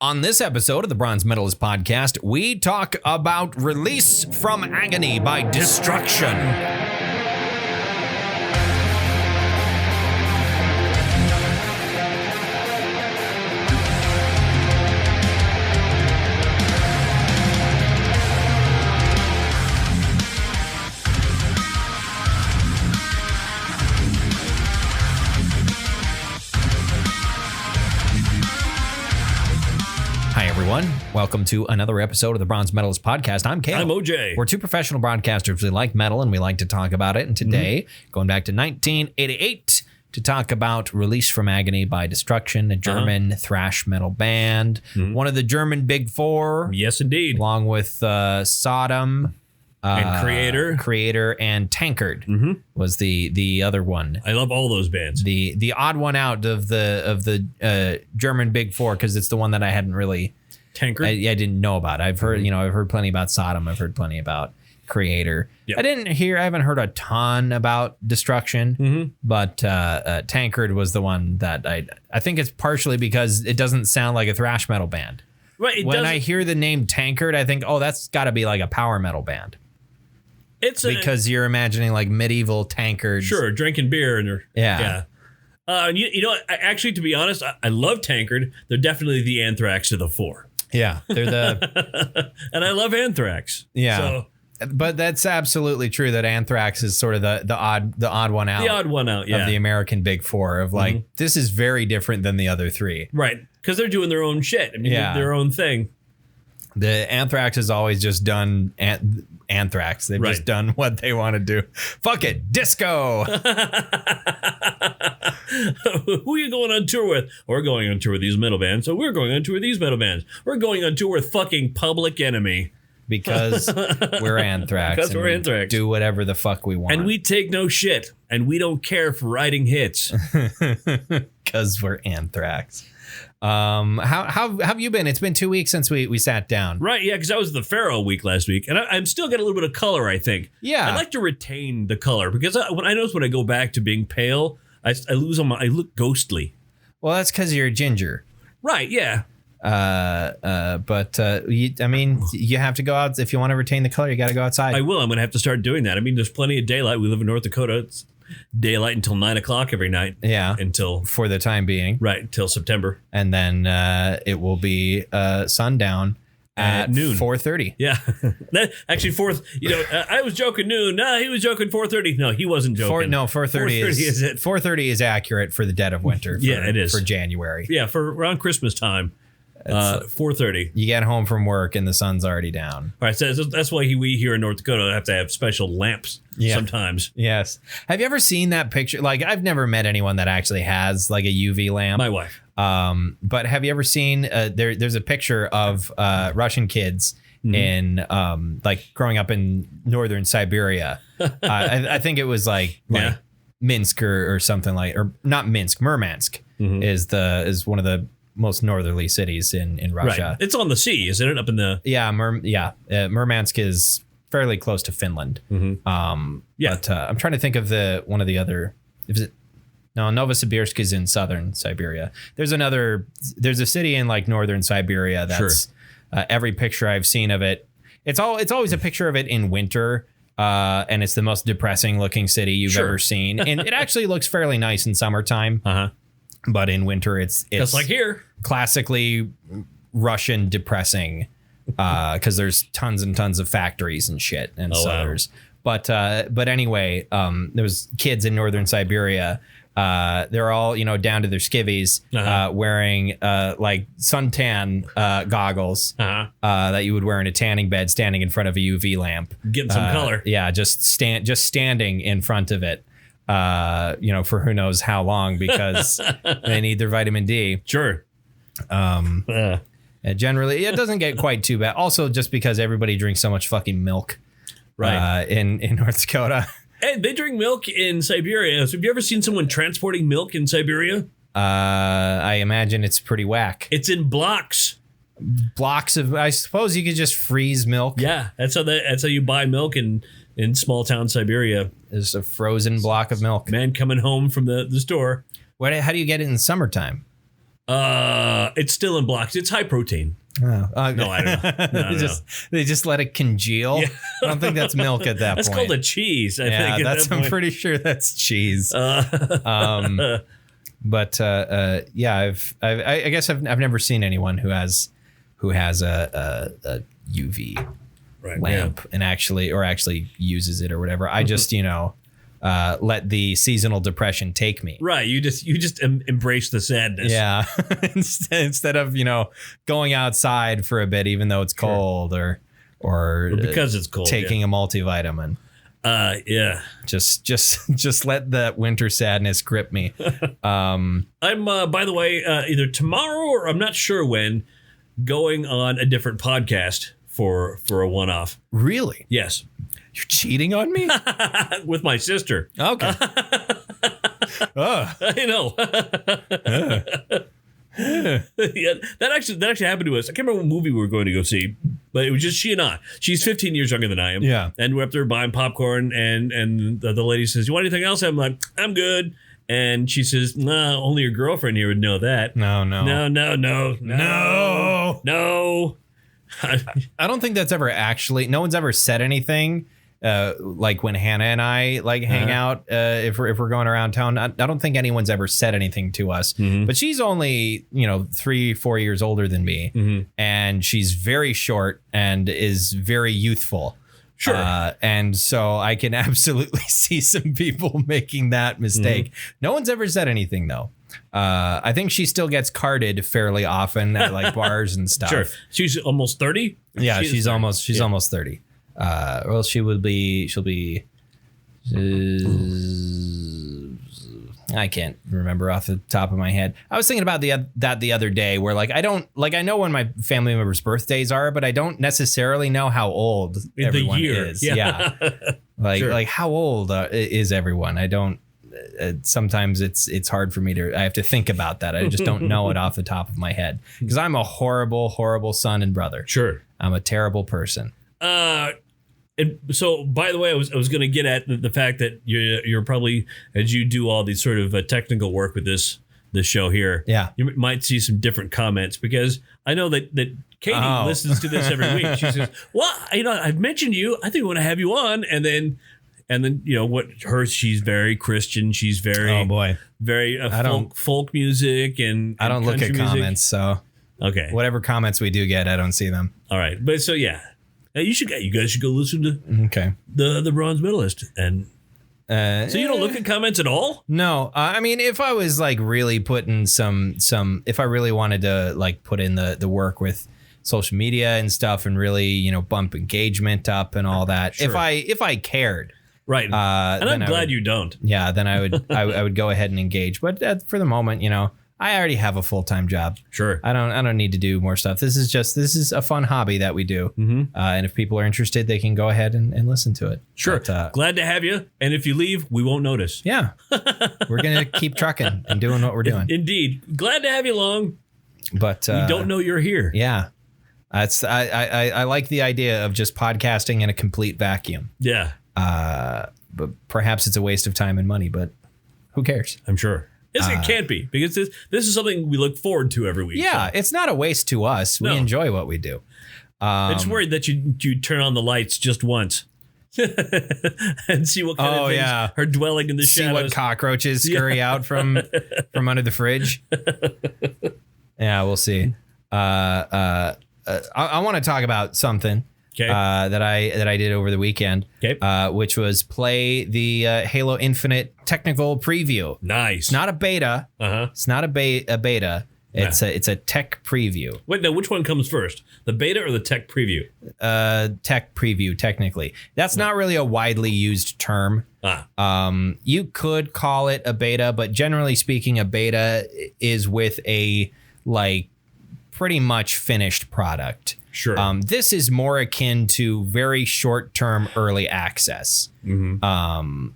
On this episode of the Bronze Metalist podcast, we talk about Release From Agony by Destruction. Welcome to another episode of the Bronze Metalist podcast. I'm Caleb. I'm OJ. We're two professional broadcasters. We like metal and we like to talk about it. And today, going back to 1988 to talk about Release From Agony by Destruction, a German thrash metal band. One of the German Big Four. Yes, indeed. Along with Sodom. And Creator and Tankard was the other one. I love all those bands. The odd one out of the German Big Four, because it's the one that I hadn't really... Tankard? I didn't know about. I've heard, I've heard plenty about Sodom. I've heard plenty about Creator. Yep. I haven't heard a ton about Destruction, but Tankard was the one that I think it's partially because it doesn't sound like a thrash metal band. Right. When I hear the name Tankard, I think, oh, that's got to be like a power metal band. Because you're imagining like medieval tankards. Sure, drinking beer and yeah. Actually, to be honest, I love Tankard. They're definitely the Anthrax of the four. Yeah, they're the and I love Anthrax. Yeah, so. But that's absolutely true that Anthrax is sort of the odd one out. The odd one out, yeah. Of the American Big Four of like this is very different than the other three. Right, because they're doing their own shit. I mean, their own thing. The Anthrax has always just done Anthrax. They've just done what they want to do. Fuck it, disco. Who are you going on tour with? We're going on tour with these metal bands. So we're going on tour with these metal bands. We're going on tour with fucking Public Enemy. Because we're Anthrax. Because we're Anthrax. Do whatever the fuck we want. And we take no shit. And we don't care for writing hits. Because we're Anthrax. How have you been? It's been 2 weeks since we sat down. Right, yeah, because I was at the Pharaoh week last week, and I'm still got a little bit of color, I think. Yeah. I like to retain the color, because when I notice when I go back to being pale, I lose on I look ghostly. Well, that's because you're a ginger. Right, yeah. You have to go out. If you want to retain the color, you got to go outside. I will. I'm going to have to start doing that. I mean, there's plenty of daylight. We live in North Dakota. It's daylight until 9 o'clock every night. Yeah. For the time being. Right. Until September. And then it will be sundown at noon. 4:30. Yeah. Actually, I was joking noon. No, he was joking 4:30. No, he wasn't joking. 4:30 is it. 4:30 is accurate for the dead of winter. Yeah, it is. For January. Yeah, for around Christmas time. 4:30. You get home from work and the sun's already down. All right, so that's why we here in North Dakota have to have special lamps sometimes. Yes. Have you ever seen that picture? Like, I've never met anyone that actually has like a UV lamp. My wife. But have you ever seen there's a picture of Russian kids in like growing up in northern Siberia. I think it was like Minsk or something like, or not Minsk, Murmansk is one of the most northerly cities in Russia. Right. It's on the sea, isn't it? Up in the Murmansk is fairly close to Finland. But I'm trying to think of one of the other. Novosibirsk is in southern Siberia. There's a city in like northern Siberia that's every picture I've seen of it. It's always a picture of it in winter. And it's the most depressing looking city you've ever seen. And it actually looks fairly nice in summertime. But in winter, it's just like here, classically Russian depressing, because there's tons and tons of factories and shit and there's. But anyway, there was kids in northern Siberia. They're all down to their skivvies, wearing like suntan goggles that you would wear in a tanning bed, standing in front of a UV lamp, getting some color. Yeah, just standing in front of it. For who knows how long, because they need their vitamin D. Sure. Generally, it doesn't get quite too bad. Also, just because everybody drinks so much fucking milk, right? In North Dakota. Hey, they drink milk in Siberia. So have you ever seen someone transporting milk in Siberia? I imagine it's pretty whack. It's in blocks. Blocks of. I suppose you could just freeze milk. Yeah, that's how you buy milk in small town Siberia. There's a frozen block of milk. Man coming home from the store. How do you get it in summertime? It's still in blocks. It's high protein. Oh, No, I don't know. No. They just let it congeal. Yeah. I don't think that's milk at that That's point. That's called a cheese. I think. I'm pretty sure that's cheese. But yeah, I guess I've never seen anyone who has a UV lamp and actually uses it or whatever. I just let the seasonal depression take me. Right. You just embrace the sadness. Yeah. Instead of going outside for a bit, even though it's cold, or because it's cold, taking a multivitamin. Yeah. Just let that winter sadness grip me. I'm by the way, either tomorrow or I'm not sure when, going on a different podcast for a one-off. Really? Yes. You're cheating on me? With my sister. Okay. I know. Yeah, that actually happened to us. I can't remember what movie we were going to go see, but it was just she and I. She's 15 years younger than I am. Yeah. And we're up there buying popcorn, and the lady says, "You want anything else?" I'm like, "I'm good." And she says, "Nah, only your girlfriend here would know that." No. I don't think that's ever actually. No one's ever said anything. Like when Hannah and I hang out, if we're going around town, I don't think anyone's ever said anything to us. Mm-hmm. But she's only 3-4 years older than me, mm-hmm. and she's very short and is very youthful. Sure. And so I can absolutely see some people making that mistake. Mm-hmm. No one's ever said anything though. I think she still gets carded fairly often at bars and stuff. Sure. She's almost 30. Yeah, she's almost 30. Well, she'll be I can't remember off the top of my head. I was thinking about that the other day, where I know when my family members' birthdays are, but I don't necessarily know how old everyone is. Yeah. Sure. How old is everyone? I don't. Sometimes it's hard for me I have to think about that. I just don't know it off the top of my head, because I'm a horrible, horrible son and brother. Sure. I'm a terrible person. And so, by the way, I was going to get at the fact that you're probably, as you do all these sort of technical work with this show here, yeah, you might see some different comments, because I know that Katie listens to this every week. She says, "Well, I've mentioned you. I think we want to have you on," and then she's very Christian. She's very very folk music, and I don't look at comments, so okay, whatever comments we do get, I don't see them. All right, but so yeah. You guys should go listen to the Bronze Metalist, and so you don't look at comments at all? No, I mean, if I was really putting some, if I really wanted to put in the work with social media and stuff, and really bump engagement up and all that, sure. if I cared, right? And I'm glad you don't. Yeah, then I would I would go ahead and engage, but for the moment, I already have a full-time job. Sure. I don't need to do more stuff. This is a fun hobby that we do. Mm-hmm. And if people are interested, they can go ahead and listen to it. Sure. But, glad to have you. And if you leave, we won't notice. Yeah. We're going to keep trucking and doing what we're doing. Indeed. Glad to have you along. But we don't know you're here. Yeah. I like the idea of just podcasting in a complete vacuum. Yeah. But perhaps it's a waste of time and money, but who cares? I'm sure. It can't be, because this is something we look forward to every week. Yeah, so. It's not a waste to us. We enjoy what we do. I'm just worried that you turn on the lights just once and see what kind of things are dwelling in the shadows. See what cockroaches scurry out from under the fridge. Yeah, we'll see. I want to talk about something. Okay. That I did over the weekend, which was play the Halo Infinite technical preview. Nice. It's not a beta. It's not a beta. It's a tech preview. Wait, now which one comes first, the beta or the tech preview? Tech preview, technically. That's not really a widely used term. You could call it a beta, but generally speaking, a beta is with a pretty much finished product. Sure. This is more akin to very short-term early access. Mm-hmm.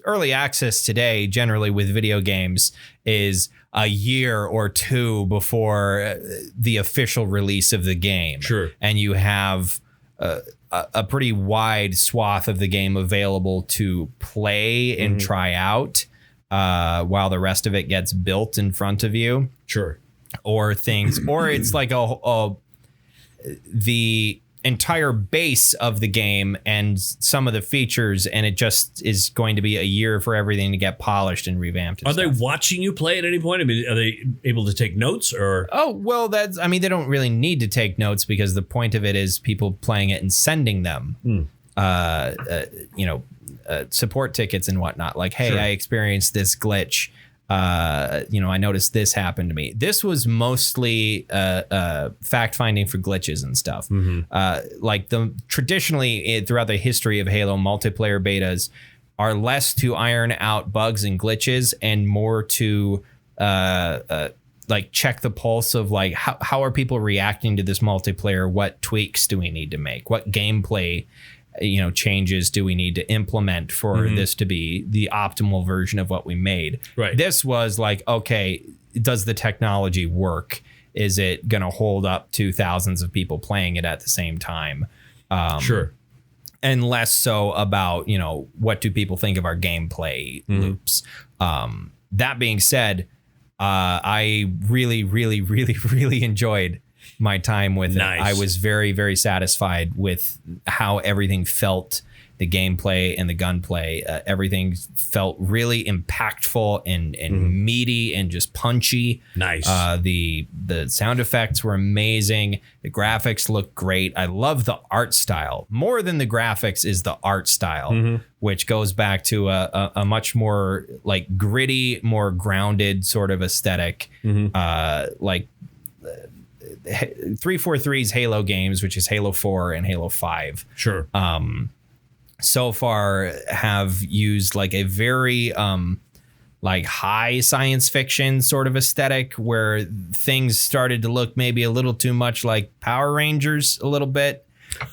Early access today, generally with video games, is a year or two before the official release of the game. Sure. And you have a pretty wide swath of the game available to play and try out. while the rest of it gets built in front of you. Sure. Or it's like the entire base of the game and some of the features, and it just is going to be a year for everything to get polished and revamped. Are they watching you play at any point? I mean, are they able to take notes or? Oh, well, they don't really need to take notes because the point of it is people playing it and sending them, support tickets and whatnot. Like, hey, sure. I experienced this glitch. I noticed this happened to me. This was mostly fact finding for glitches and stuff. Like traditionally throughout the history of Halo, multiplayer betas are less to iron out bugs and glitches and more to like check the pulse of like how are people reacting to this multiplayer? What tweaks do we need to make? What gameplay changes do we need to implement for this to be the optimal version of what we made? Right. This was like, okay, does the technology work? Is it going to hold up to thousands of people playing it at the same time? Sure. And less so about, what do people think of our gameplay loops? That being said, I really, really, really, really enjoyed my time with it. I was very, very satisfied with how everything felt, the gameplay and the gunplay. Everything felt really impactful and meaty and just punchy. Nice. The sound effects were amazing. The graphics looked great. I love the art style. More than the graphics is the art style, which goes back to a much more like gritty, more grounded sort of aesthetic, like 343's Halo games, which is Halo 4 and Halo 5. Sure. So far have used like a very like high science fiction sort of aesthetic where things started to look maybe a little too much like Power Rangers a little bit.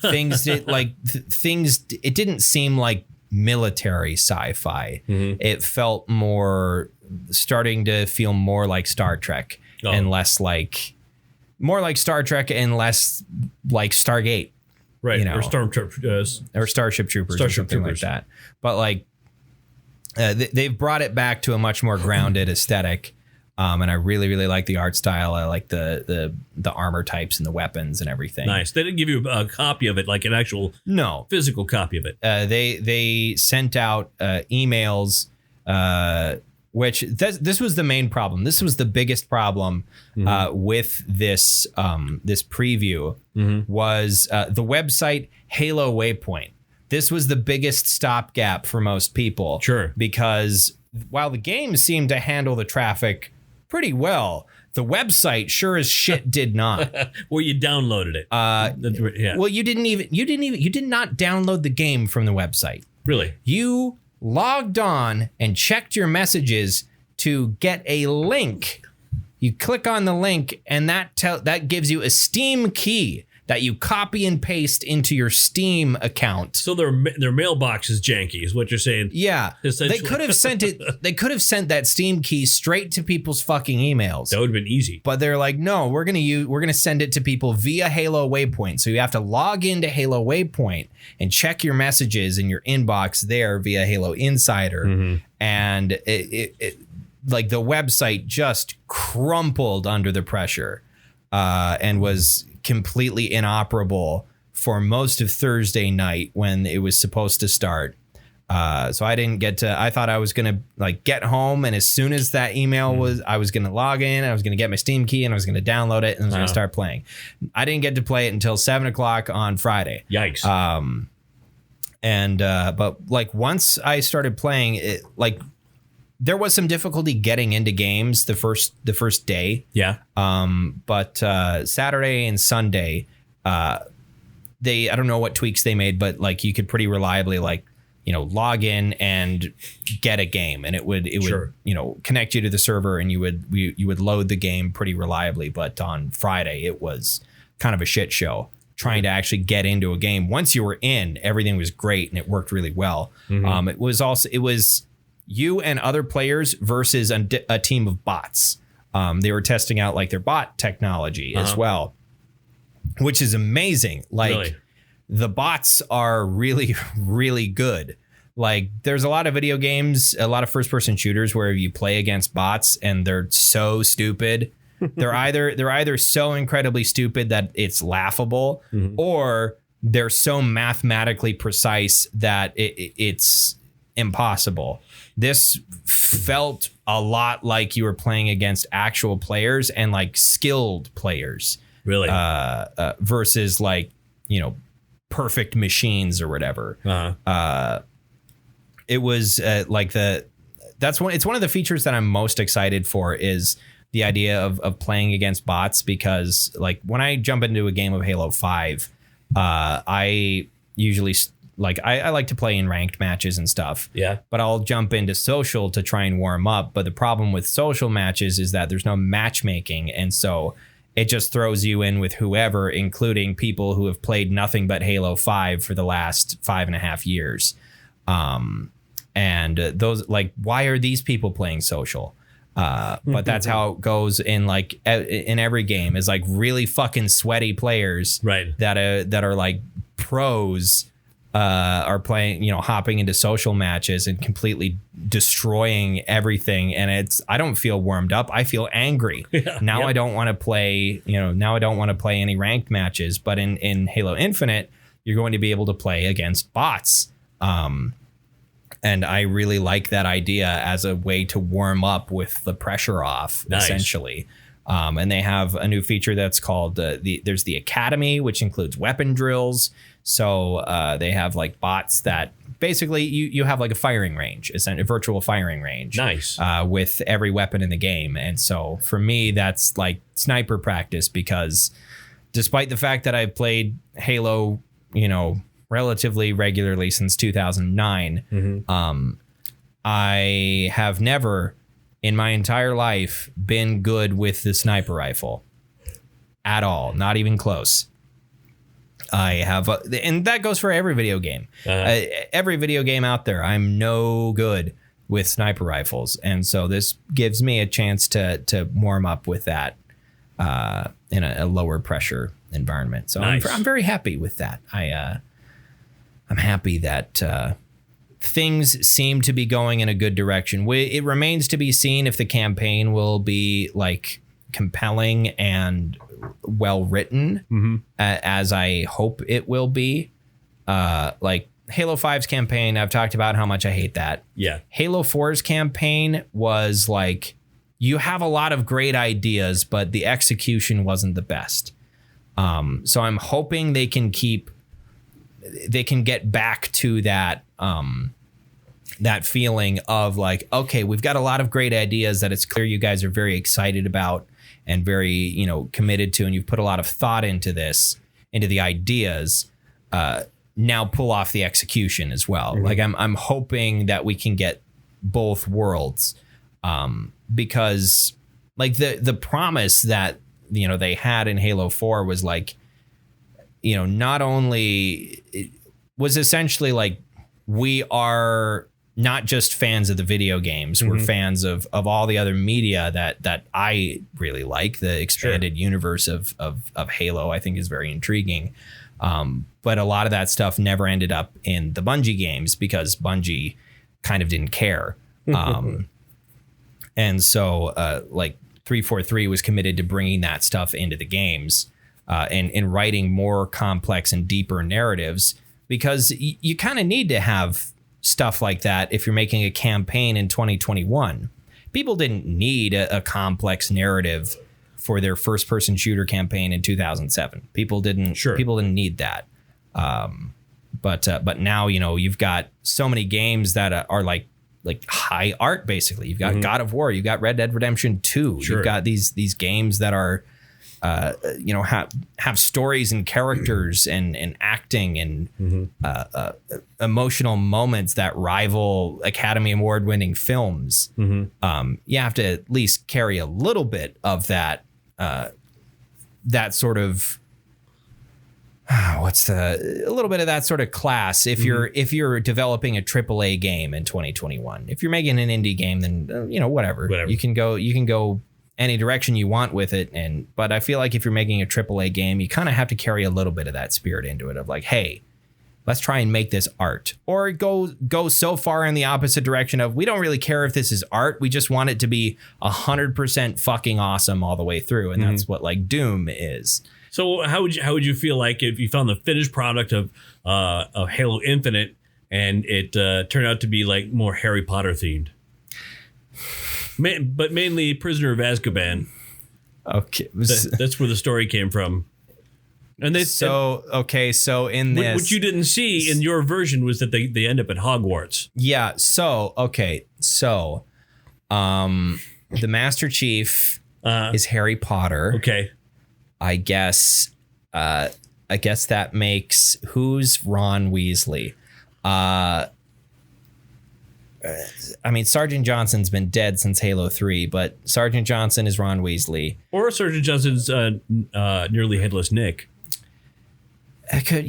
It didn't seem like military sci-fi. It felt starting to feel more like Star Trek and less like more like Star Trek and less like Stargate, right? Or Starship Troopers, or something like that. But like they've brought it back to a much more grounded aesthetic, and I really, really like the art style. I like the armor types and the weapons and everything. Nice. They didn't give you a copy of it, like an actual physical copy of it. They sent out emails. Which this was the main problem. This was the biggest problem with this this preview was the website Halo Waypoint. This was the biggest stopgap for most people. Sure. Because while the game seemed to handle the traffic pretty well, the website sure as shit did not. Well, you downloaded it. Yeah. Well, you did not download the game from the website. Really? You logged on and checked your messages to get a link. You click on the link and that gives you a Steam key that you copy and paste into your Steam account. So their mailbox is janky, is what you're saying. Yeah, they could have sent it. They could have sent that Steam key straight to people's fucking emails. That would have been easy. But they're like, no, we're gonna send it to people via Halo Waypoint. So you have to log into Halo Waypoint and check your messages in your inbox there via Halo Insider, and it like the website just crumpled under the pressure, and was completely inoperable for most of Thursday night when it was supposed to start. So I didn't get to, I thought I was going to like get home. And as soon as that email was, I was going to log in, I was going to get my Steam key and I was going to download it and I was going to start playing. I didn't get to play it until 7:00 on Friday. Yikes. But like once I started playing it, like there was some difficulty getting into games the first day. Yeah. But Saturday and Sunday, I don't know what tweaks they made, but like you could pretty reliably log in and get a game, and it would connect you to the server, and you would load the game pretty reliably. But on Friday, it was kind of a shit show trying to actually get into a game. Once you were in, everything was great and it worked really well. It was you and other players versus a team of bots. They were testing out like their bot technology as well, which is amazing. Like the bots are really, really good. Like there's a lot of video games, a lot of first person shooters where you play against bots and they're so stupid. They're either so incredibly stupid that it's laughable, or they're so mathematically precise that it's impossible. This felt a lot like you were playing against actual players and like skilled players, really, versus like, you know, perfect machines or whatever. It was it's one of the features that I'm most excited for is the idea of playing against bots, because like when I jump into a game of Halo 5, I usually I like to play in ranked matches and stuff. Yeah. But I'll jump into social to try and warm up. But the problem with social matches is that there's no matchmaking. And so it just throws you in with whoever, including people who have played nothing but Halo 5 for the last 5.5 years. And those, like, why are these people playing social? But that's how it goes in like in every game, is like really fucking sweaty players, right? That are like pros, are playing, you know, hopping into social matches and completely destroying everything. And I don't feel warmed up. I feel angry. Now I don't want to play, now I don't want to play any ranked matches. But in Halo Infinite, you're going to be able to play against bots. And I really like that idea as a way to warm up with the pressure off, essentially. And they have a new feature that's called there's the Academy, which includes weapon drills. So they have like bots that basically you have like a firing range, a virtual firing range. Nice. With every weapon in the game. And so for me, that's like sniper practice, because despite the fact that I've played Halo, relatively regularly since 2009, I have never in my entire life been good with the sniper rifle at all, not even close. I have, and that goes for every video game. Every video game out there, I'm no good with sniper rifles, and so this gives me a chance to warm up with that in a lower pressure environment. So nice. I'm very happy with that. I'm happy that things seem to be going in a good direction. It remains to be seen if the campaign will be like compelling and well written, as I hope it will be. Like Halo 5's campaign, I've talked about how much I hate that. Yeah. Halo 4's campaign was like, you have a lot of great ideas, but the execution wasn't the best. So I'm hoping they can get back to that that feeling of like, okay, we've got a lot of great ideas that it's clear you guys are very excited about and very, committed to, and you've put a lot of thought into the ideas. Now pull off the execution as well. Like I'm hoping that we can get both worlds, because like the promise that they had in Halo 4 was like, not only it was essentially like, we are not just fans of the video games, we're fans of all the other media that I really like. The expanded universe of Halo, I think, is very intriguing. But a lot of that stuff never ended up in the Bungie games because Bungie kind of didn't care. And so like 343 was committed to bringing that stuff into the games, and writing more complex and deeper narratives, because you kind of need to have stuff like that if you're making a campaign in 2021. People didn't need a complex narrative for their first person shooter campaign in 2007. People didn't need that. But now, you've got so many games that are like high art, basically. You've got God of War, you've got Red Dead Redemption 2. You've got these games that are have stories and characters and acting and emotional moments that rival Academy Award winning films. You have to at least carry a little bit of that that sort of a little bit of that sort of class if you're developing a AAA game in 2021. If you're making an indie game, then whatever. You can go any direction you want with it, but I feel like if you're making a AAA game, you kind of have to carry a little bit of that spirit into it, of like, hey, let's try and make this art, or go so far in the opposite direction of, we don't really care if this is art. We just want it to be 100% fucking awesome all the way through. And that's what like Doom is. So how would you feel like if you found the finished product of Halo Infinite and it turned out to be like more Harry Potter themed, but mainly Prisoner of Azkaban? Okay, that's where the story came from. And so in this, what you didn't see in your version was that they end up at Hogwarts. Yeah. So the Master Chief is Harry Potter. Okay. I guess that makes, who's Ron Weasley? I mean, Sergeant Johnson's been dead since Halo 3, but Sergeant Johnson is Ron Weasley. Or Sergeant Johnson's nearly headless Nick. I could,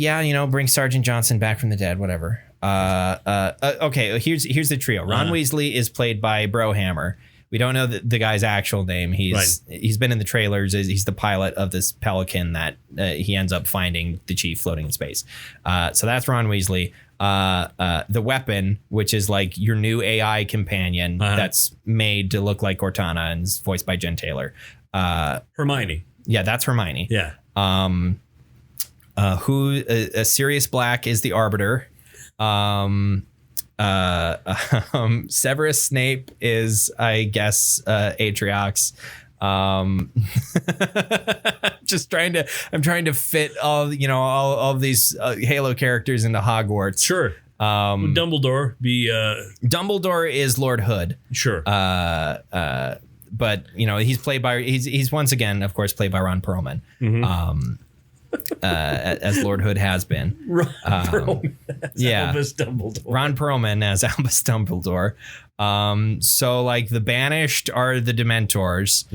bring Sergeant Johnson back from the dead, whatever. Okay, here's the trio. Ron Weasley is played by Brohammer. We don't know the guy's actual name. He's been in the trailers. He's the pilot of this Pelican that he ends up finding the Chief floating in space. So that's Ron Weasley. The weapon, which is like your new AI companion that's made to look like Cortana and is voiced by Jen Taylor. Hermione. Yeah, that's Hermione. Yeah. Sirius Black is the Arbiter. Severus Snape is, I guess, Atriox. I'm trying to fit all of these Halo characters into Hogwarts. Sure. Would Dumbledore be Dumbledore is Lord Hood. Sure. But he's once again, of course, played by Ron Perlman. As Lord Hood has been. Ron Perlman as Albus Dumbledore. Ron Perlman as Albus Dumbledore. So like the Banished are the Dementors.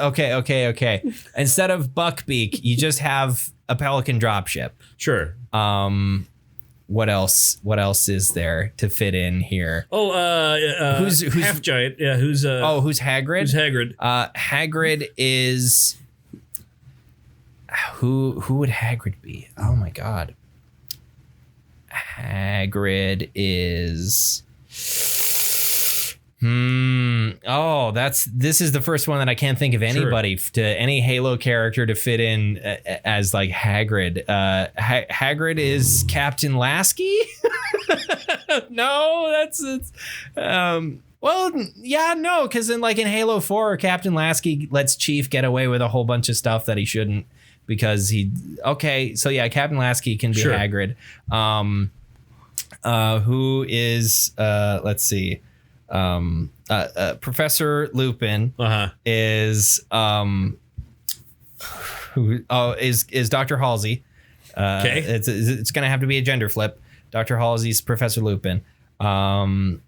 Okay. Instead of Buckbeak, you just have a Pelican dropship. Sure. What else is there to fit in here? Who's half giant? Yeah, who's Hagrid? Who's Hagrid? Hagrid is who would Hagrid be? Oh my god. Hagrid is this is the first one that I can't think of anybody to any Halo character to fit in as like Hagrid. Hagrid is Captain Lasky. No, because in Halo 4, Captain Lasky lets Chief get away with a whole bunch of stuff that he shouldn't because Captain Lasky can be Hagrid. Who is let's see. Professor Lupin is Dr. Halsey. Okay, it's gonna have to be a gender flip. Dr. Halsey's Professor Lupin, and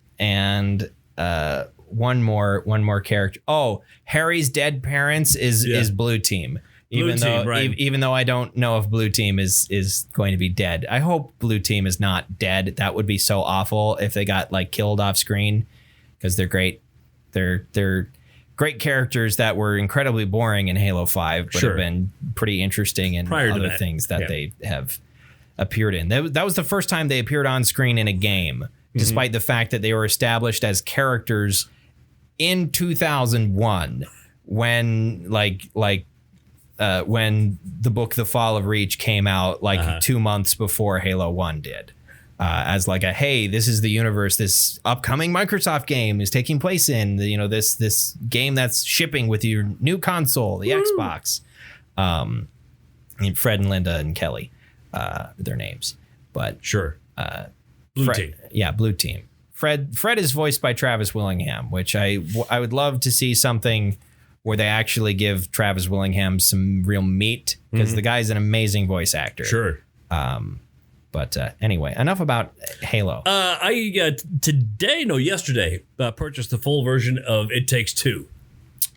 one more character. Oh, Harry's dead parents is Blue Team. Even though I don't know if Blue Team is going to be dead. I hope Blue Team is not dead. That would be so awful if they got killed off screen. Because they're great. They're great characters that were incredibly boring in Halo 5, but have been pretty interesting in other things that they have appeared in. That was the first time they appeared on screen in a game, despite the fact that they were established as characters in 2001 when when the book The Fall of Reach came out 2 months before Halo 1 did. As hey, this is the universe this upcoming Microsoft game is taking place in, this game that's shipping with your new console, the Xbox. Fred and Linda and Kelly, their names, but sure. Blue Team. Yeah, Blue Team. Fred is voiced by Travis Willingham, which I would love to see something where they actually give Travis Willingham some real meat, because the guy's an amazing voice actor. Sure. But anyway, enough about Halo. Yesterday, purchased the full version of It Takes Two.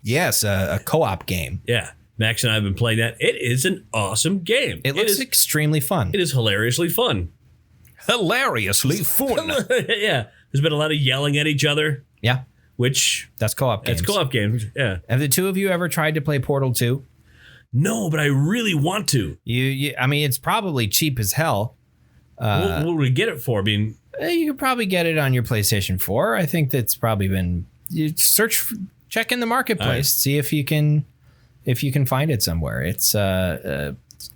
Yes, a co-op game. Yeah. Max and I have been playing that. It is an awesome game. It looks extremely fun. It is hilariously fun. Hilariously fun. Yeah. There's been a lot of yelling at each other. Yeah. Which... That's co-op games. That's co-op games, yeah. Have the two of you ever tried to play Portal 2? No, but I really want to. I mean, it's probably cheap as hell. What would we get it for? I mean, you could probably get it on your PlayStation 4. I think that's probably been. You check in the marketplace, see if you can find it somewhere. It's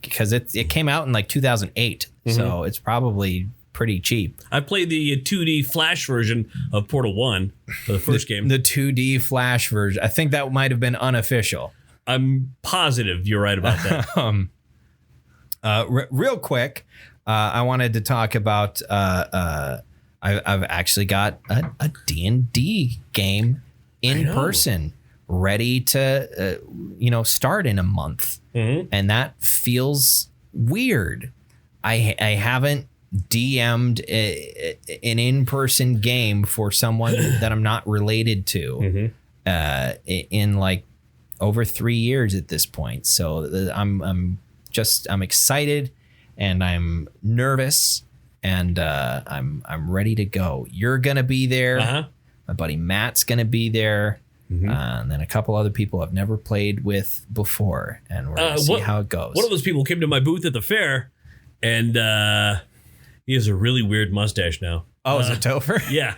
because it came out in like 2008, so it's probably pretty cheap. I played the 2D Flash version of Portal 1 for the first game. The 2D Flash version. I think that might have been unofficial. I'm positive you're right about that. Real quick, I wanted to talk about I've actually got a D&D game in person ready to start in a month. And that feels weird. I haven't DM'd an in-person game for someone that I'm not related to in like over 3 years at this point. So I'm excited and I'm nervous and I'm ready to go. You're gonna be there. My buddy Matt's gonna be there. And then a couple other people I've never played with before, and we're gonna see how it goes. One of those people came to my booth at the fair, and he has a really weird mustache now. Oh, is it Topher? Yeah.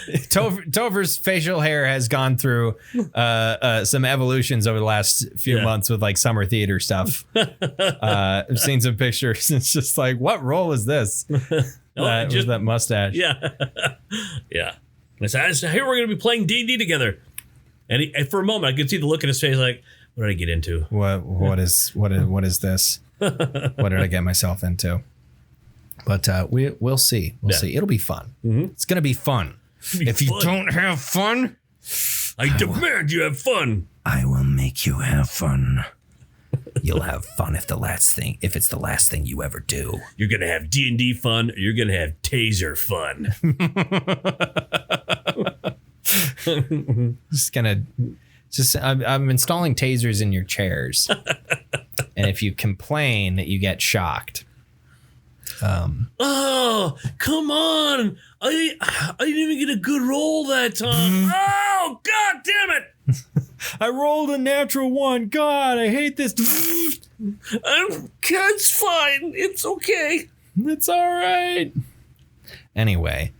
Topher's facial hair has gone through some evolutions over the last few months with like summer theater stuff. I've seen some pictures. It's just like, what role is this? That mustache. Yeah. Yeah. I said, here we're going to be playing D&D together. And for a moment, I could see the look in his face like, what did I get into? What is this? What did I get myself into? But we'll see. We'll see. It'll be fun. It's going to be fun. If you don't have fun, I demand you have fun. I will make you have fun. You'll have fun if it's the last thing you ever do. You're going to have D&D fun, or you're going to have taser fun. I'm installing tasers in your chairs. And if you complain, you get shocked. Oh, come on. I didn't even get a good roll that time. Oh, God damn it. I rolled a natural 1. God, I hate this. It's fine. It's okay. It's all right. Anyway,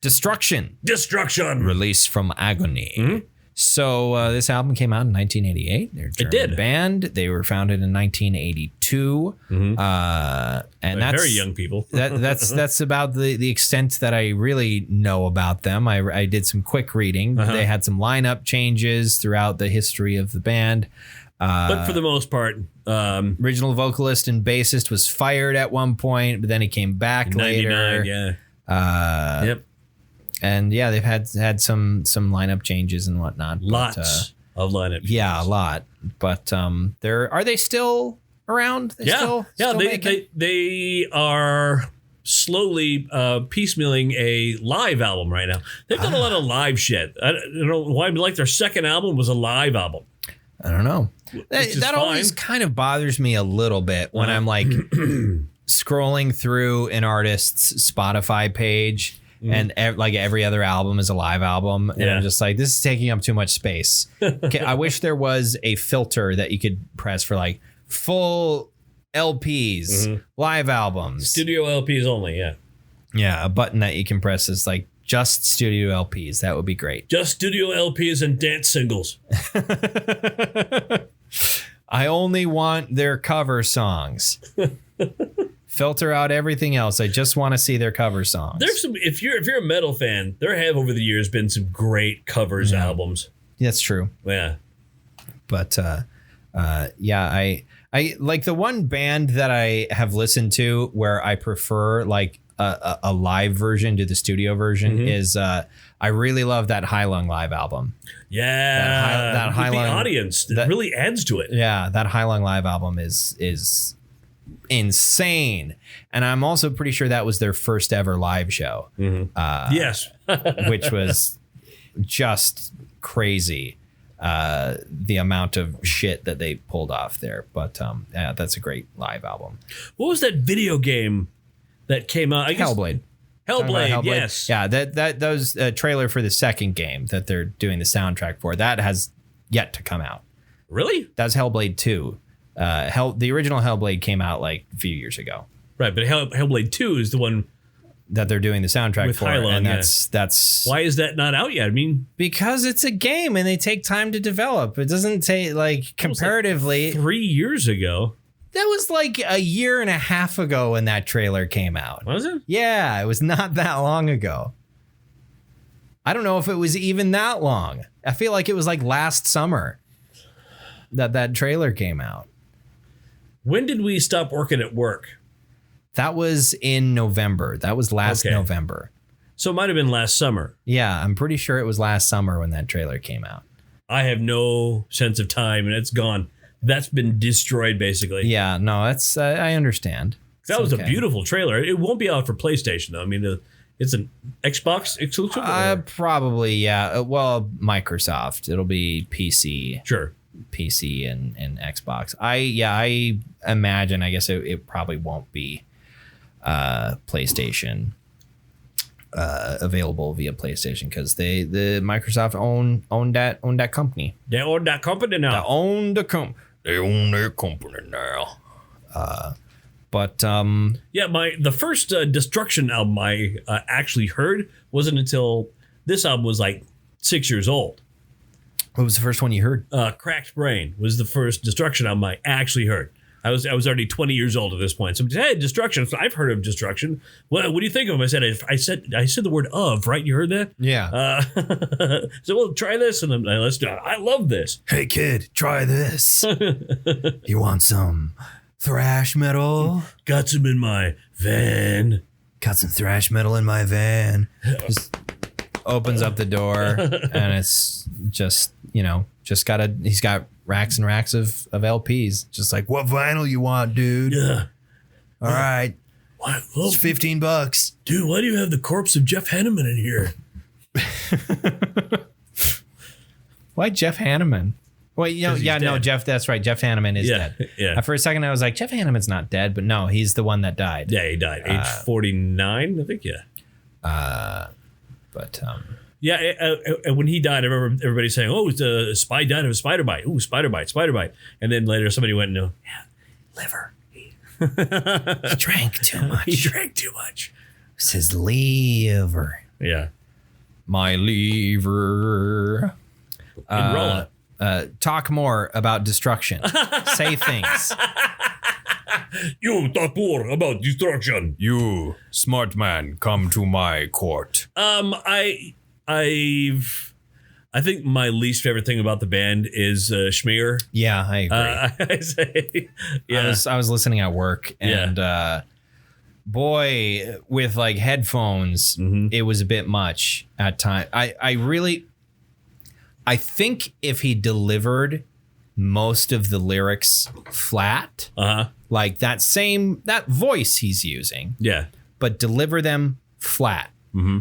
Destruction. Release From Agony. So this album came out in 1988. They're a German band. They were founded in 1982. And that's very young people. that's about the extent that I really know about them. I did some quick reading. They had some lineup changes throughout the history of the band. But for the most part, original vocalist and bassist was fired at one point, but then he came back later. 99, yeah. Yep. And yeah, they've had some lineup changes and whatnot. Lots of lineup changes. Yeah, a lot. But are they still around? Still they are slowly piecemealing a live album right now. They've done a lot of live shit. I don't know why, like their second album was a live album. I don't know. That always kind of bothers me a little bit when I'm like scrolling through an artist's Spotify page. And like every other album is a live album. And I'm just like, this is taking up too much space. Okay, I wish there was a filter that you could press for like full LPs, live albums. Studio LPs only, yeah. Yeah, a button that you can press is like just studio LPs. That would be great. Just studio LPs and dance singles. I only want their cover songs. Filter out everything else. I just want to see their cover songs. There's some. If you're a metal fan, there have over the years been some great covers albums. That's true. Yeah, but I like the one band that I have listened to where I prefer like a live version to the studio version is I really love that High Lung live album. Yeah, that High Lung audience that really adds to it. Yeah, that High Lung live album is insane, and I'm also pretty sure that was their first ever live show. Yes, which was just crazy. The amount of shit that they pulled off there, but yeah, that's a great live album. What was that video game that came out? Hellblade. Hellblade, yes. Yeah, that was a trailer for the second game that they're doing the soundtrack for. That has yet to come out. Really? That's Hellblade 2. The original Hellblade came out like a few years ago. Right, but Hellblade 2 is the one that they're doing the soundtrack with for, Hylon, and that's why is that not out yet? I mean, because it's a game and they take time to develop. It doesn't take like comparatively like 3 years ago. That was like a year and a half ago when that trailer came out. Was it? Yeah, it was not that long ago. I don't know if it was even that long. I feel like it was like last summer that trailer came out. When did we stop working at work? That was in November. That was last November. So it might have been last summer. Yeah, I'm pretty sure it was last summer when that trailer came out. I have no sense of time, and it's gone. That's been destroyed, basically. Yeah, no, that's I understand. That was a beautiful trailer. It won't be out for PlayStation, though. I mean, it's an Xbox exclusive? Probably, yeah. Well, Microsoft. It'll be PC. Sure. PC and Xbox. I imagine, I guess it probably won't be PlayStation available via PlayStation because the Microsoft own that company. They own that company now. They own their company now. But the first Destruction album I actually heard wasn't until this album was like 6 years old. What was the first one you heard? Cracked Brain was the first Destruction album I actually heard. I was already 20 years old at this point. So hey, Destruction. So I've heard of Destruction. What do you think of them? I said the word of, right? You heard that? Yeah. So well, try this, and let's do it. I love this. Hey kid, try this. You want some thrash metal? Got some in my van. Got some thrash metal in my van. Just opens up the door, and it's just he's got racks and racks of LPs. Just like, what vinyl you want, dude? Yeah. All right. What? It's $15. Dude, why do you have the corpse of Jeff Hanneman in here? Why Jeff Hanneman? Well, Jeff, that's right. Jeff Hanneman is dead. Yeah. For a second, I was like, Jeff Hanneman's not dead, but no, he's the one that died. Yeah, he died. Age 49, I think, yeah. When he died, I remember everybody saying, "Oh, the spy died of a spider bite. Ooh, spider bite." And then later, somebody went, "No, yeah, liver. He drank too much. He drank too much. It's his liver. Yeah, my liver." Talk more about Destruction. Say things. You talk more about Destruction. You smart man, come to my court. I think my least favorite thing about the band is Schmear. Yeah, I agree. I say, yeah. I was listening at work, and boy, with like headphones, it was a bit much at times. I think if he delivered most of the lyrics flat, like that voice he's using, but deliver them flat.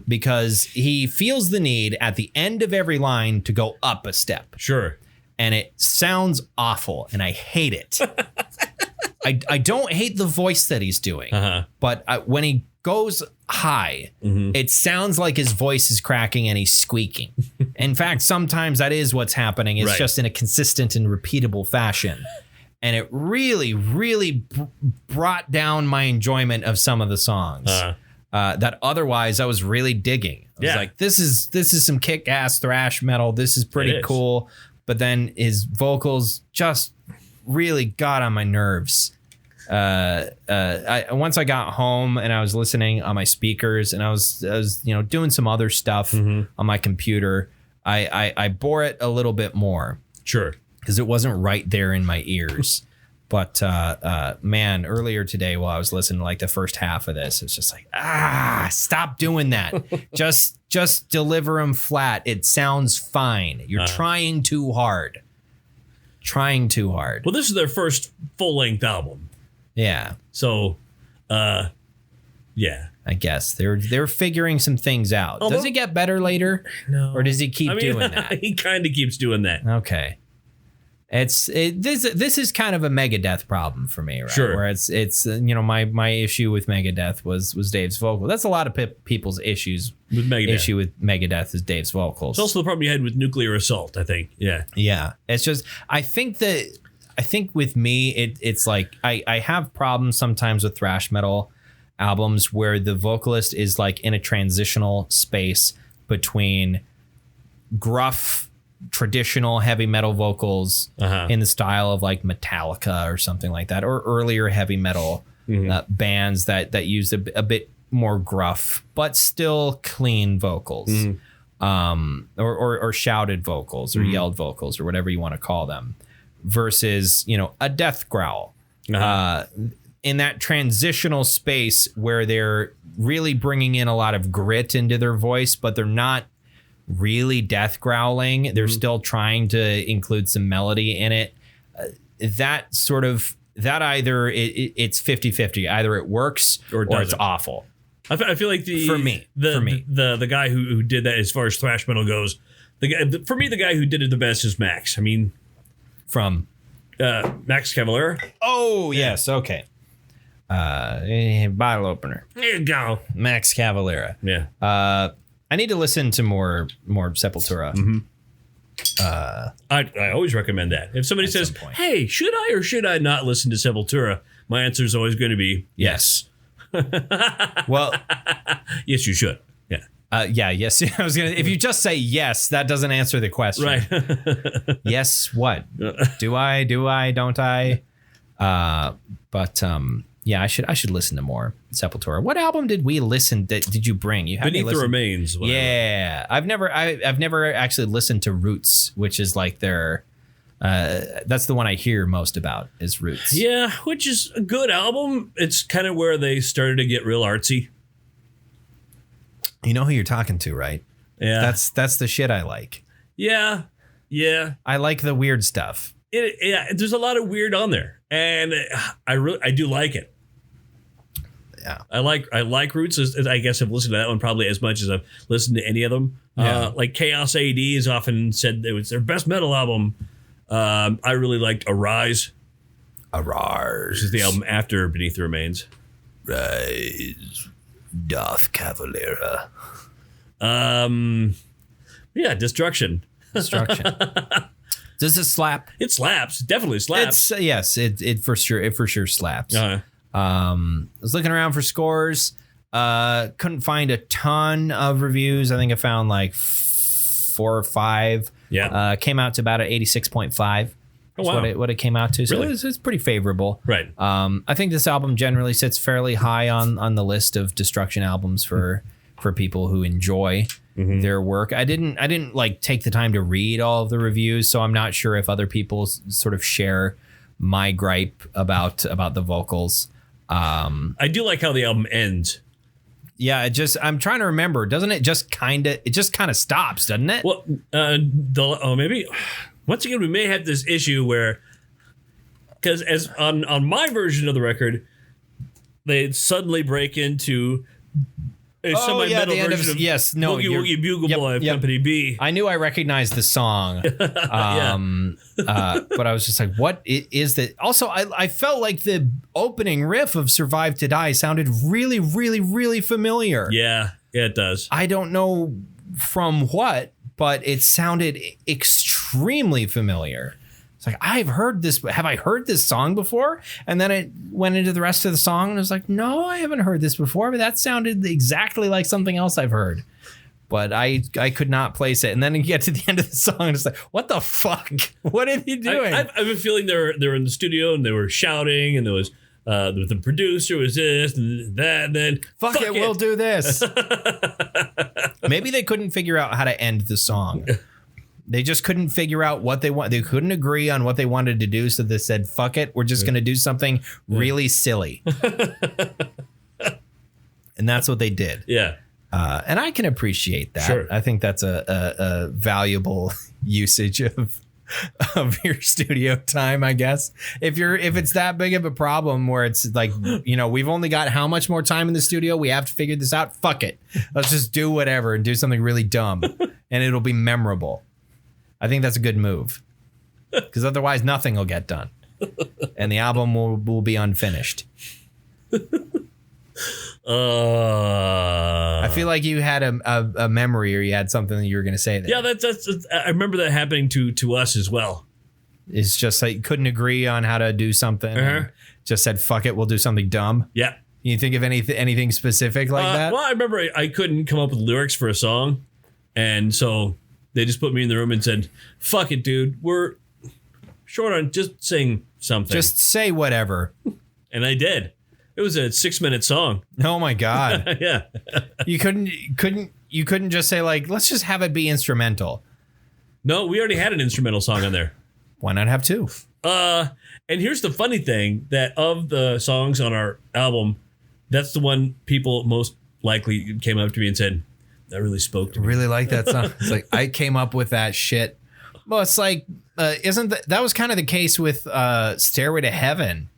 Because he feels the need at the end of every line to go up a step. Sure. And it sounds awful, and I hate it. I don't hate the voice that he's doing, but when he goes high, it sounds like his voice is cracking and he's squeaking. In fact, sometimes that is what's happening. It's just in a consistent and repeatable fashion. And it really, really brought down my enjoyment of some of the songs. That otherwise I was really digging. I was like, this is some kick-ass thrash metal. This is pretty cool. But then his vocals just really got on my nerves. Once I got home and I was listening on my speakers and I was doing some other stuff on my computer, I bore it a little bit more. Sure. Because it wasn't right there in my ears. But man, earlier today while I was listening to like the first half of this, it's just like, stop doing that. just deliver them flat. It sounds fine. You're trying too hard. Well, this is their first full-length album. Yeah. So, yeah. I guess they're figuring some things out. Does it get better later? No. Or does he keep doing that? He kind of keeps doing that. Okay. This is kind of a Megadeth problem for me, right? Sure. Where it's my issue with Megadeth was Dave's vocal. That's a lot of people's issues with Megadeth. Issue with Megadeth is Dave's vocals. It's also the problem you had with Nuclear Assault, I think. Yeah. Yeah. It's just I think that I think with me, it's like I have problems sometimes with thrash metal albums where the vocalist is like in a transitional space between gruff traditional heavy metal vocals in the style of like Metallica or something like that, or earlier heavy metal bands that use a bit more gruff but still clean vocals, or shouted vocals or yelled vocals or whatever you want to call them, versus a death growl. In that transitional space where they're really bringing in a lot of grit into their voice, but they're not really death growling. They're still trying to include some melody in it. That either it's 50-50. Either it works or it's awful. I feel like the guy who did that, as far as thrash metal goes, the guy who did it the best is Max. I mean, from Max Cavalera. Oh yes, okay. Bottle opener. There you go, Max Cavalera. Yeah. I need to listen to more Sepultura. I always recommend that. If somebody says, "Hey, should I or should I not listen to Sepultura?" my answer is always going to be yes. Well, yes, you should. Yeah. Yes. I was gonna. If you just say yes, that doesn't answer the question. Right. Yes. What? Do I? Don't I? Yeah, I should listen to more Sepultura. What album did we listen? Did you bring? You had Beneath the Remains. Whatever. Yeah, I've never actually listened to Roots, which is like their. That's the one I hear most about is Roots. Yeah, which is a good album. It's kind of where they started to get real artsy. You know who you're talking to, right? Yeah, that's the shit I like. Yeah. I like the weird stuff. There's a lot of weird on there, and I do like it. Yeah, I like Roots. I guess I've listened to that one probably as much as I've listened to any of them. Yeah. Like Chaos AD is often said it was their best metal album. I really liked Arise. Which is the album after Beneath the Remains. Rise, Doth Cavalera. Yeah, Destruction. Does it slap? It slaps. It definitely slaps. Yes, it for sure slaps. Uh-huh. I was looking around for scores. Couldn't find a ton of reviews. I think I found like 4 or 5. Yeah. Came out to about an 86.5. Oh, wow. What it came out to. So really? it's pretty favorable. Right. I think this album generally sits fairly high on the list of Destruction albums for people who enjoy their work. I didn't like take the time to read all of the reviews, so I'm not sure if other people sort of share my gripe about the vocals. I do like how the album ends. Yeah, I'm trying to remember. Doesn't it just kind of stops, doesn't it? Well, maybe once again we may have this issue where, because as on my version of the record, they suddenly break into a semi-metal version of Woogie Woogie Bugle Boy Company B. I knew I recognized the song, but I was just like, what is that? Also, I felt like the opening riff of Survive to Die sounded really, really, really familiar. Yeah, it does. I don't know from what, but it sounded extremely familiar. It's like, I've heard this. Have I heard this song before? And then it went into the rest of the song and I was like, no, I haven't heard this before, but that sounded exactly like something else I've heard. But I could not place it. And then you get to the end of the song and it's like, what the fuck? What are you doing? I have a feeling they were in the studio and they were shouting and there was the producer was this and that and then fuck it, we'll do this. Maybe they couldn't figure out how to end the song. They just couldn't figure out what they want. They couldn't agree on what they wanted to do. So they said, fuck it. We're just going to do something really silly. And that's what they did. Yeah. And I can appreciate that. Sure. I think that's a valuable usage of your studio time, I guess. If it's that big of a problem where it's like, we've only got how much more time in the studio? We have to figure this out. Fuck it. Let's just do whatever and do something really dumb and it'll be memorable. I think that's a good move because otherwise nothing will get done and the album will be unfinished. I feel like you had a memory or you had something that you were going to say there. Yeah, that's I remember that happening to us as well. is just like couldn't agree on how to do something. And just said, fuck it, we'll do something dumb. Yeah. You think of anything specific like that? Well, I remember I couldn't come up with lyrics for a song. And so they just put me in the room and said, fuck it, dude. We're short on just sing something. Just say whatever. And I did. It was a 6-minute song. Oh my God. Yeah. You couldn't just say like, let's just have it be instrumental. No, we already had an instrumental song on there. Why not have two? And here's the funny thing, that of the songs on our album, that's the one people most likely came up to me and said, that really spoke to me. Really like that song. It's like, I came up with that shit. Well, it's like, isn't that was kind of the case with Stairway to Heaven.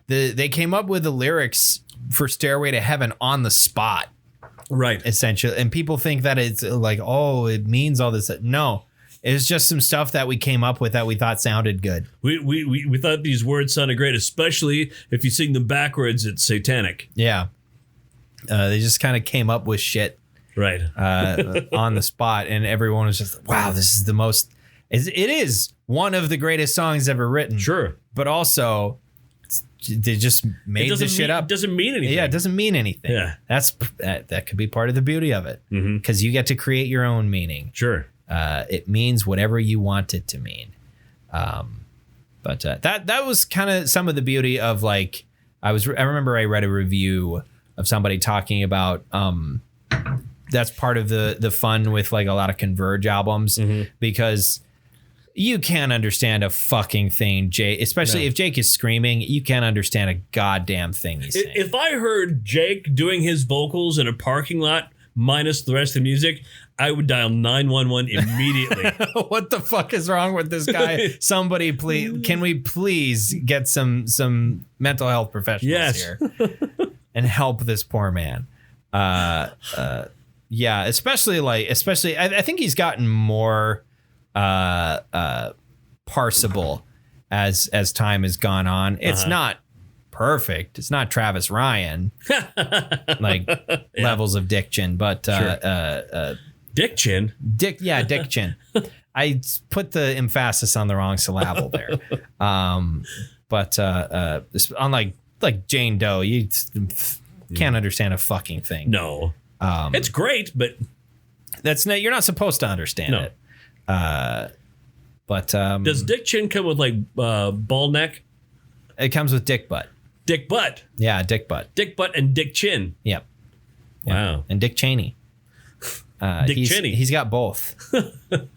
They came up with the lyrics for Stairway to Heaven on the spot. Right. Essentially. And people think that it's like, oh, it means all this. No, it's just some stuff that we came up with that we thought sounded good. We thought these words sounded great, especially if you sing them backwards, it's satanic. Yeah. They just kind of came up with shit. Right. On the spot. And everyone was just, wow, this is the most... It is one of the greatest songs ever written. Sure. But also, they just made this shit up. It doesn't mean anything. Yeah, it doesn't mean anything. Yeah. That could be part of the beauty of it. Because you get to create your own meaning. Sure. It means whatever you want it to mean. But that was kind of some of the beauty of like, I remember I read a review of somebody talking about that's part of the fun with like a lot of Converge albums, because you can't understand a fucking thing, Jake. Especially if Jake is screaming, you can't understand a goddamn thing he's saying. If I heard Jake doing his vocals in a parking lot minus the rest of the music, I would dial 911 immediately. What the fuck is wrong with this guy? Somebody, please, can we please get some mental health professionals here and help this poor man? Yeah, especially I think he's gotten more parsable as time has gone on. It's not perfect. It's not Travis Ryan like levels of diction, but Dick Chin. Dick Chin. I put the emphasis on the wrong syllable there. But unlike Jane Doe, you can't understand a fucking thing. No. It's great, but you're not supposed to understand it. But does Dick Chin come with like ball neck? It comes with dick butt. Dick butt. Yeah, dick butt. Dick butt and Dick Chin. Yep. Wow. And Dick Cheney. Cheney. He's got both. And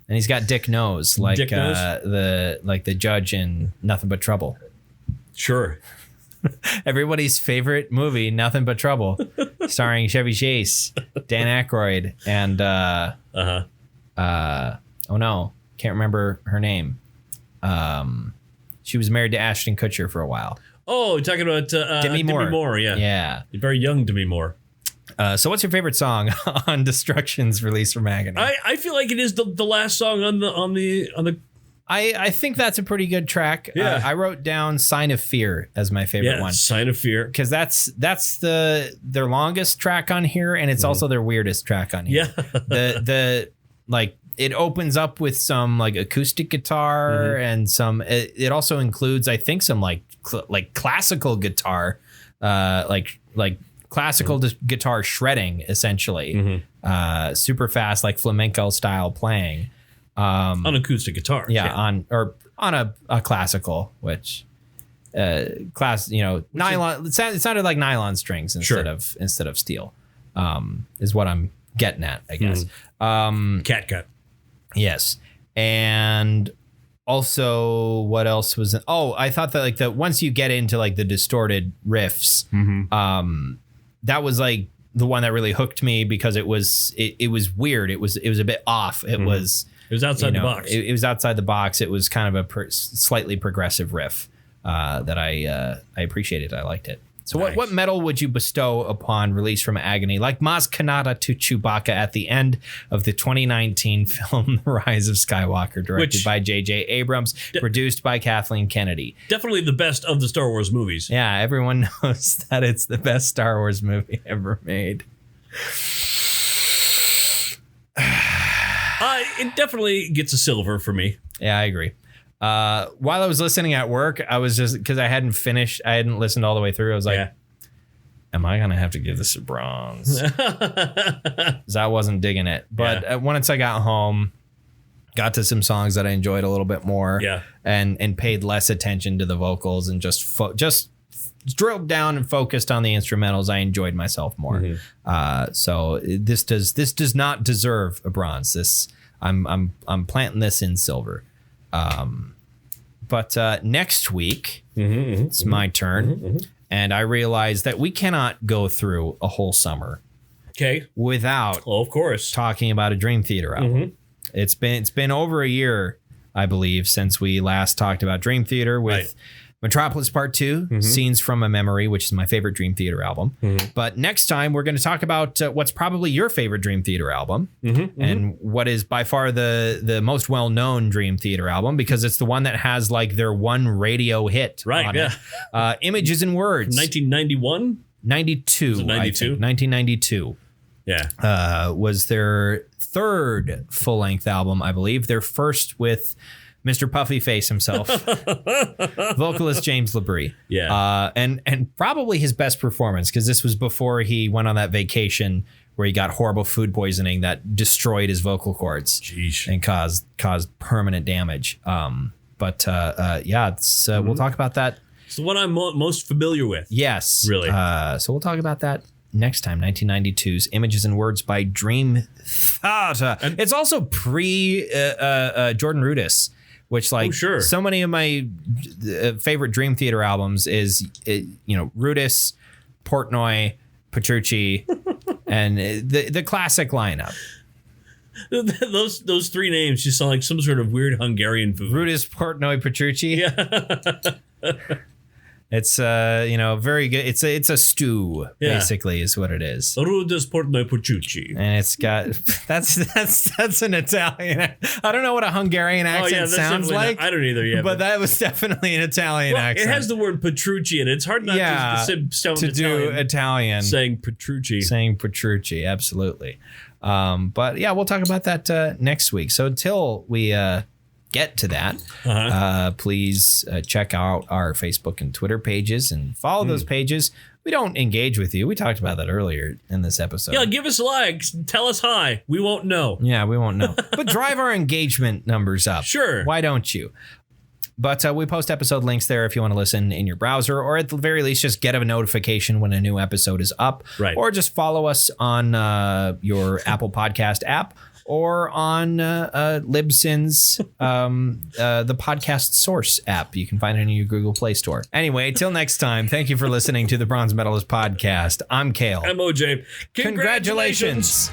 he's got Dick Nose, like Dick Nose? the judge in Nothing But Trouble. Sure. Everybody's favorite movie, Nothing But Trouble, starring Chevy Chase, Dan Aykroyd, and oh no, can't remember her name. She was married to Ashton Kutcher for a while. Oh, you're talking about Demi Moore. Yeah. Very young Demi Moore. So what's your favorite song on Destruction's release from Agony? I feel like it is the last song on the. I think that's a pretty good track. Yeah. I wrote down Sign of Fear as my favorite one. Sign of Fear. Because that's their longest track on here, and it's also their weirdest track on here. Yeah. the it opens up with some like acoustic guitar and some. It also includes, I think, some like classical guitar, like classical guitar shredding, essentially. Super fast, like flamenco style playing. On acoustic guitar. Yeah, on a classical, which nylon. It sounded like nylon strings instead of steel. Is what I'm getting at, I guess. Catgut. Yes, and also what else was? I thought that once you get into like the distorted riffs, that was like the one that really hooked me because it was weird. It was a bit off. It was. It was outside the box. It was outside the box. It was kind of a slightly progressive riff that I appreciated. I liked it. So nice. what medal would you bestow upon Release from Agony, like Maz Kanata to Chewbacca at the end of the 2019 film The Rise of Skywalker, directed by J.J. Abrams, produced by Kathleen Kennedy? Definitely the best of the Star Wars movies. Yeah, everyone knows that it's the best Star Wars movie ever made. It definitely gets a silver for me. Yeah, I agree. While I was listening at work, I was just, because I hadn't listened all the way through. I was like, am I going to have to give this a bronze? Because I wasn't digging it. But once I got home, got to some songs that I enjoyed a little bit more, and paid less attention to the vocals and just drilled down and focused on the instrumentals, I enjoyed myself more. So this does not deserve a bronze. I'm planting this in silver. But next week, it's my turn, and I realize that we cannot go through a whole summer without, of course, talking about a Dream Theater album. It's been over a year, I believe, since we last talked about Dream Theater with Metropolis Part 2, Scenes from a Memory, which is my favorite Dream Theater album. But next time, we're going to talk about what's probably your favorite Dream Theater album, and what is by far the most well-known Dream Theater album, because it's the one that has like their one radio hit on it. Images and Words. 1991? 92. 1992. Was their third full-length album, I believe. Their first with Mr. Puffy Face himself, vocalist James LaBrie. And probably his best performance, because this was before he went on that vacation where he got horrible food poisoning that destroyed his vocal cords and caused permanent damage. We'll talk about that. It's the one I'm most familiar with. Yes. Really. So we'll talk about that next time. 1992's Images and Words by Dream Theater. And it's also pre Jordan Rudess, which so many of my favorite Dream Theater albums is Rudess, Portnoy, Petrucci, and the classic lineup. Those three names just sound like some sort of weird Hungarian food. Rudess, Portnoy, Petrucci. It's very good. It's a stew, basically, is what it is. Rudess, Portnoy, Petrucci. And it's got that's an Italian. I don't know what a Hungarian accent sounds like. I don't either. But that was definitely an Italian accent. It has the word Petrucci in it. It's hard not to do Italian. Saying Petrucci. Absolutely. But yeah, we'll talk about that next week. So until we get to that, please check out our Facebook and Twitter pages and follow those pages. We don't engage with you. We talked about that earlier in this episode. Yeah, give us a like. Tell us hi. We won't know. Yeah, we won't know. But drive our engagement numbers up. Sure. Why don't you? But we post episode links there if you want to listen in your browser, or at the very least, just get a notification when a new episode is up. Right. Or just follow us on your Apple Podcast app, or on Libsyn's, the podcast source app. You can find it in your Google Play Store. Anyway, till next time, thank you for listening to the Bronze Medalist Podcast. I'm Kale. I'm OJ. Congratulations.